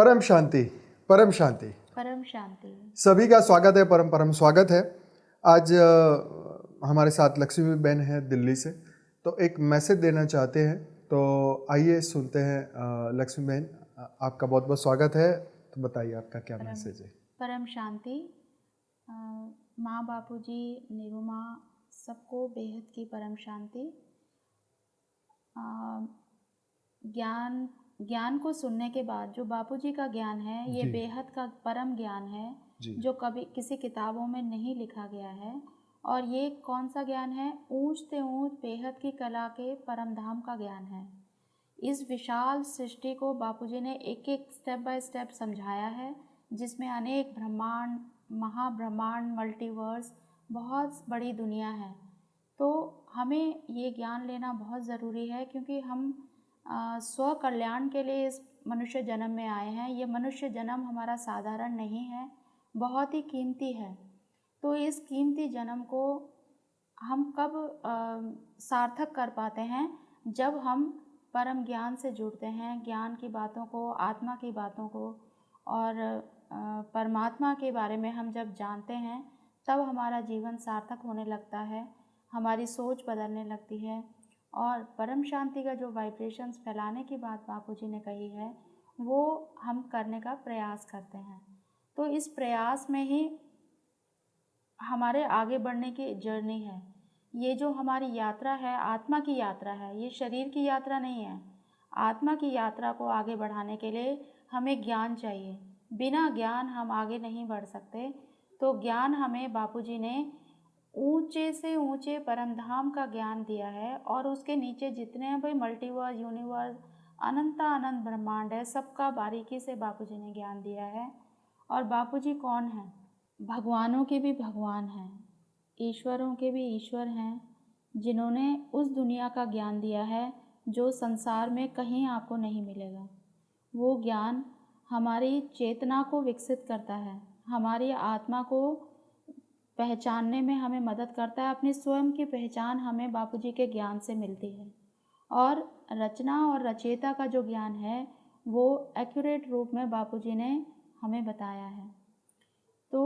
परम शांति, परम शांति, परम शांति। सभी का स्वागत है, परम परम स्वागत है। आज हमारे साथ लक्ष्मी बहन है दिल्ली से, तो एक मैसेज देना चाहते हैं। तो आइए सुनते हैं। लक्ष्मी बहन, आपका बहुत बहुत स्वागत है। तो बताइए आपका क्या मैसेज है। परम शांति। माँ बापू जी, नीरू माँ, सबको बेहद की परम शांति। ज्ञान को सुनने के बाद जो बापूजी का ज्ञान है, ये बेहद का परम ज्ञान है, जो कभी किसी किताबों में नहीं लिखा गया है। और ये कौन सा ज्ञान है? ऊंच से ऊंच बेहद की कला के परम धाम का ज्ञान है। इस विशाल सृष्टि को बापूजी ने एक एक स्टेप बाय स्टेप समझाया है, जिसमें अनेक ब्रह्मांड, महाब्रह्मांड, मल्टीवर्स, बहुत बड़ी दुनिया है। तो हमें ये ज्ञान लेना बहुत ज़रूरी है, क्योंकि हम स्व कल्याण के लिए इस मनुष्य जन्म में आए हैं। ये मनुष्य जन्म हमारा साधारण नहीं है, बहुत ही कीमती है। तो इस कीमती जन्म को हम कब सार्थक कर पाते हैं? जब हम परम ज्ञान से जुड़ते हैं, ज्ञान की बातों को, आत्मा की बातों को और परमात्मा के बारे में हम जब जानते हैं, तब हमारा जीवन सार्थक होने लगता है, हमारी सोच बदलने लगती है। और परम शांति का जो वाइब्रेशंस फैलाने की बात बापूजी ने कही है, वो हम करने का प्रयास करते हैं। तो इस प्रयास में ही हमारे आगे बढ़ने की जर्नी है। ये जो हमारी यात्रा है, आत्मा की यात्रा है, ये शरीर की यात्रा नहीं है। आत्मा की यात्रा को आगे बढ़ाने के लिए हमें ज्ञान चाहिए। बिना ज्ञान हम आगे नहीं बढ़ सकते। तो ज्ञान हमें बापूजी ने ऊंचे से ऊंचे परमधाम का ज्ञान दिया है, और उसके नीचे जितने भाई मल्टीवर्स, यूनिवर्स, अनंत ब्रह्मांड है, सबका बारीकी से बापूजी ने ज्ञान दिया है। और बापूजी कौन है? भगवानों के भी भगवान हैं, ईश्वरों के भी ईश्वर हैं, जिन्होंने उस दुनिया का ज्ञान दिया है जो संसार में कहीं आपको नहीं मिलेगा। वो ज्ञान हमारी चेतना को विकसित करता है, हमारी आत्मा को पहचानने में हमें मदद करता है। अपनी स्वयं की पहचान हमें बापूजी के ज्ञान से मिलती है। और रचना और रचयिता का जो ज्ञान है, वो एक्यूरेट रूप में बापूजी ने हमें बताया है। तो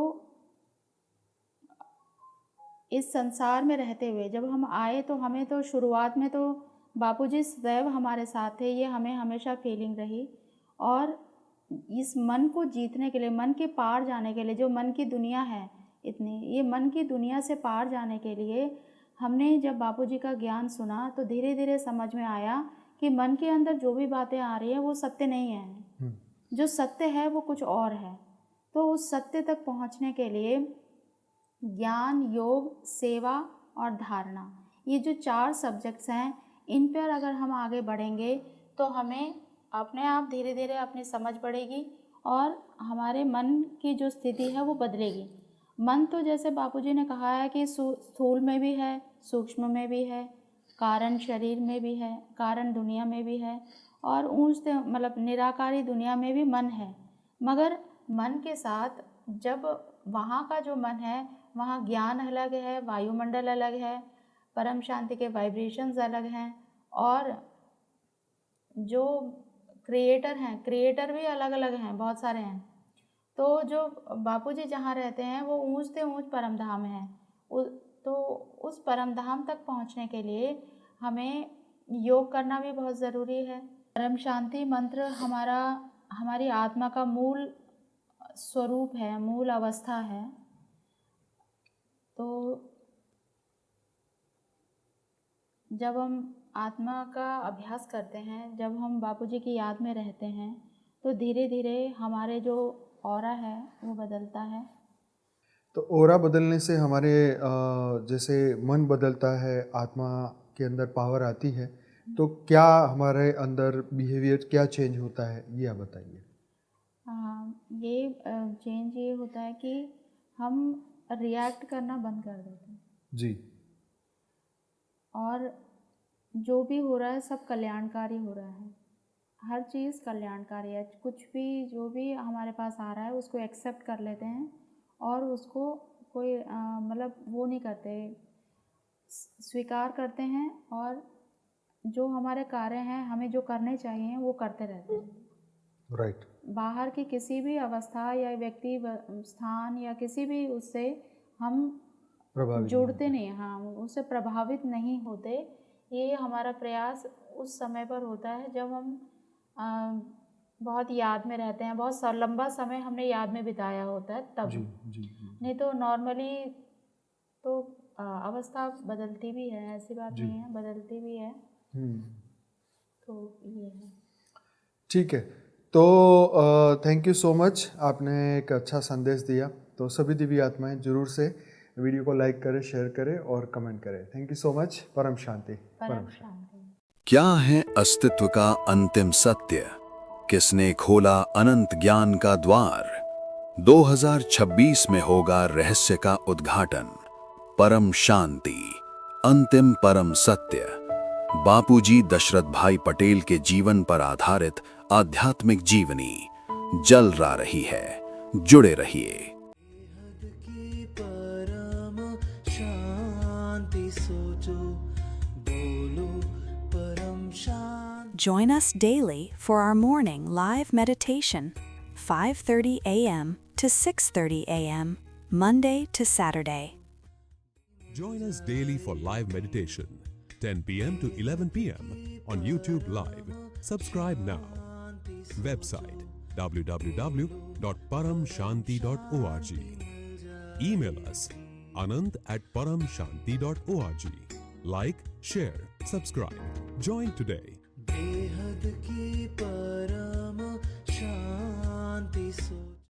इस संसार में रहते हुए जब हम आए, तो हमें तो शुरुआत में तो बापूजी सदैव हमारे साथ थे, ये हमें हमेशा फीलिंग रही। और इस मन को जीतने के लिए, मन के पार जाने के लिए, जो मन की दुनिया है इतनी, ये मन की दुनिया से पार जाने के लिए हमने जब बापूजी का ज्ञान सुना, तो धीरे धीरे समझ में आया कि मन के अंदर जो भी बातें आ रही हैं वो सत्य नहीं है। जो सत्य है वो कुछ और है। तो उस सत्य तक पहुंचने के लिए ज्ञान, योग, सेवा और धारणा, ये जो 4 सब्जेक्ट्स हैं, इन पर अगर हम आगे बढ़ेंगे तो हमें अपने आप धीरे धीरे अपनी समझ बढ़ेगी और हमारे मन की जो स्थिति है वो बदलेगी। मन तो जैसे बापूजी ने कहा है कि स्थूल में भी है, सूक्ष्म में भी है, कारण शरीर में भी है, कारण दुनिया में भी है, और ऊंच मतलब निराकारी दुनिया में भी मन है। मगर मन के साथ जब वहाँ का जो मन है, वहाँ ज्ञान अलग है, वायुमंडल अलग है, परम शांति के वाइब्रेशंस अलग हैं, और जो क्रिएटर हैं, क्रिएटर भी अलग अलग हैं, बहुत सारे हैं। तो जो बापूजी जहाँ रहते हैं वो ऊंच से ऊंच परमधाम है। तो उस परमधाम तक पहुँचने के लिए हमें योग करना भी बहुत ज़रूरी है। परम शांति मंत्र हमारी आत्मा का मूल स्वरूप है, मूल अवस्था है। तो जब हम आत्मा का अभ्यास करते हैं, जब हम बापूजी की याद में रहते हैं, तो धीरे धीरे हमारे जो ऑरा है वो बदलता है। तो ऑरा बदलने से हमारे जैसे मन बदलता है, आत्मा के अंदर पावर आती है, तो क्या हमारे अंदर बिहेवियर क्या चेंज होता है, ये आप बताइए। ये चेंज ये होता है कि हम रिएक्ट करना बंद कर देते हैं जी। और जो भी हो रहा है सब कल्याणकारी हो रहा है। हर चीज़ कल्याणकारी है। कुछ भी जो भी हमारे पास आ रहा है उसको एक्सेप्ट कर लेते हैं, और उसको कोई मतलब वो नहीं करते, स्वीकार करते हैं, और जो हमारे कार्य हैं, हमें जो करने चाहिए वो करते रहते हैं। राइट। बाहर की किसी भी अवस्था या व्यक्ति स्थान या किसी भी उससे हम जुड़ते नहीं, हाँ, उससे प्रभावित नहीं होते। ये हमारा प्रयास उस समय पर होता है जब हम बहुत याद में रहते हैं, बहुत लंबा समय हमने याद में बिताया होता है तब। जी। नहीं तो नॉर्मली तो अवस्था बदलती भी है, ऐसी बात नहीं है, बदलती भी है। तो ये है। ठीक है, तो थैंक यू सो मच, आपने एक अच्छा संदेश दिया। तो सभी दिव्य आत्माएं जरूर से वीडियो को लाइक करें, शेयर करें और कमेंट करें। Thank you so much. परम शांति। परम शांति। क्या है अस्तित्व का अंतिम सत्य? किसने खोला अनंत ज्ञान का द्वार? 2026 में होगा रहस्य का उद्घाटन। परम शांति, अंतिम परम सत्य। बापूजी दशरथ भाई पटेल के जीवन पर आधारित आध्यात्मिक जीवनी जल रा रही है। जुड़े रहिए। Join us daily for our morning live meditation, 5:30 a.m. to 6:30 a.m., Monday to Saturday. Join us daily for live meditation, 10 p.m. to 11 p.m. on YouTube Live. Subscribe now. Website www.paramshanti.org. Email us anant@paramshanti.org. Like, share, subscribe. Join today. बेहद की परम शांति।